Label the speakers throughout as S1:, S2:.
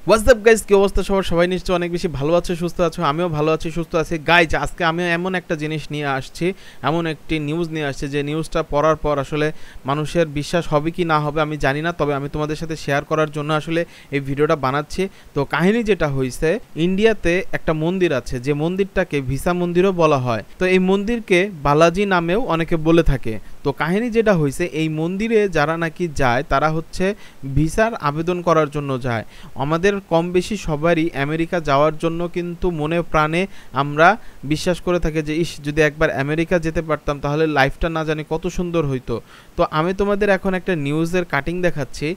S1: WhatsApp guys, কি অবস্থা সবার? সবাই নিশ্চয়ই অনেক বেশি ভালো আছে, সুস্থ আছো। আমিও ভালো আছি, সুস্থ আছি। গাইজ, আজকে আমি এমন একটা জিনিস নিয়ে আসছি, এমন একটি নিউজ নিয়ে আসছি যে নিউজটা পড়ার পর আসলে মানুষের বিশ্বাস হবে কি না হবে আমি জানি না, তবে আমি তোমাদের সাথে শেয়ার করার জন্য আসলে এই ভিডিওটা বানাচ্ছি। তো কাহিনী যেটা হয়েছে, ইন্ডিয়াতে একটা মন্দির আছে যে মন্দিরটাকে ভিসা মন্দিরও বলা হয়। তো এই মন্দিরকে বালাজি নামেও অনেকে বলে থাকে। তো কাহিনী যেটা হয়েছে, এই মন্দিরে যারা নাকি যায় তারা হচ্ছে ভিসার আবেদন করার জন্য যায়। আমাদের কম বেশি সবারই আমেরিকা যাওয়ার জন্য কিন্তু মনে প্রাণে আমরা বিশ্বাস করে থাকি যে ইস, যদি একবার আমেরিকা যেতে পারতাম তাহলে লাইফটা না জানি কত সুন্দর হইতো। তো আমি তোমাদের এখন একটা নিউজের কাটিং দেখাচ্ছি।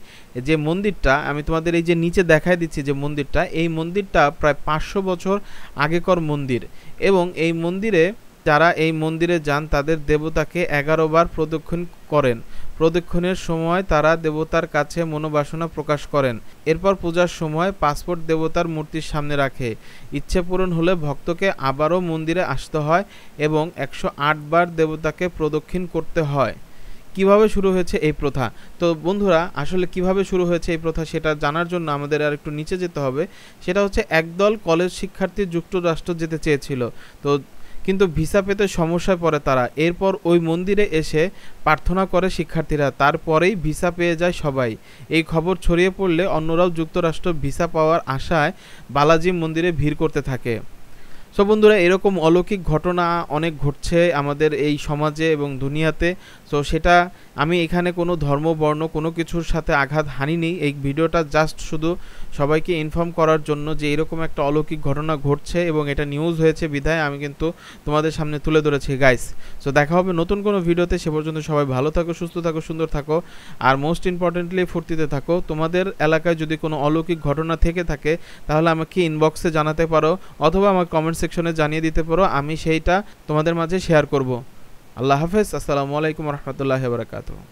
S1: যে মন্দিরটা আমি তোমাদের এই যে নিচে দেখায় দিচ্ছি, যে মন্দিরটা, এই মন্দিরটা প্রায় 500 বছর আগেকার মন্দির। এবং এই মন্দিরে যারা এই মন্দিরে যান তাদের দেবতাকে 11 বার প্রদক্ষিণ করেন। প্রদক্ষিণের সময় তারা দেবতার কাছে মনোবাসনা প্রকাশ করেন। এরপর পূজার সময় পাসপোর্ট দেবতার মূর্তির সামনে রাখে। ইচ্ছে পূরণ হলে ভক্তকে আবারও মন্দিরে আসতে হয় এবং 108 বার দেবতাকে প্রদক্ষিণ করতে হয়। কিভাবে শুরু হয়েছে এই প্রথা? তো বন্ধুরা, আসলে কিভাবে শুরু হয়েছে এই প্রথা সেটা জানার জন্য আমাদের আর একটু নিচে যেতে হবে। সেটা হচ্ছে, একদল কলেজ শিক্ষার্থী যুক্তরাষ্ট্র যেতে চেয়েছিল। তো কিন্তু ভিসা পেতে সমস্যায় পড়ে তারা। এরপর ওই মন্দিরে এসে প্রার্থনা করে শিক্ষার্থীরা, তারপরেই ভিসা পেয়ে যায় সবাই। এই খবর ছড়িয়ে পড়লে অন্যরাও যুক্তরাষ্ট্র ভিসা পাওয়ার আশায় বালাজি মন্দিরে ভিড় করতে থাকে। সো বন্ধুরা, এরকম অলৌকিক ঘটনা অনেক ঘটছে আমাদের এই সমাজে এবং দুনিয়াতে। সো সেটা আমি এখানে কোনো ধর্ম বর্ণ কোনো কিছুর সাথে আঘাত হানিনি। এই ভিডিওটা জাস্ট শুধু সবাইকে ইনফর্ম করার জন্য যে এরকম একটা অলৌকিক ঘটনা ঘটছে এবং এটা নিউজ হয়েছে বিধায় আমি কিন্তু তোমাদের সামনে তুলে ধরেছি গাইস। সো দেখা হবে নতুন কোনো ভিডিওতে। সে পর্যন্ত সবাই ভালো থাকো, সুস্থ থাকো, সুন্দর থাকো, আর মোস্ট ইম্পর্টেন্টলি ফুর্তিতে থাকো। তোমাদের এলাকায় যদি কোনো অলৌকিক ঘটনা থেকে থাকে তাহলে আমাকে ইনবক্সে জানাতে পারো, অথবা আমার কমেন্ট সেকশনে জানিয়ে দিতে পারো। আমি সেইটা তোমাদের মাঝে শেয়ার করব। আল্লাহ হাফেজ। আসসালামু আলাইকুম রহমতুল্লাহি ওয়া বারাকাতুহু।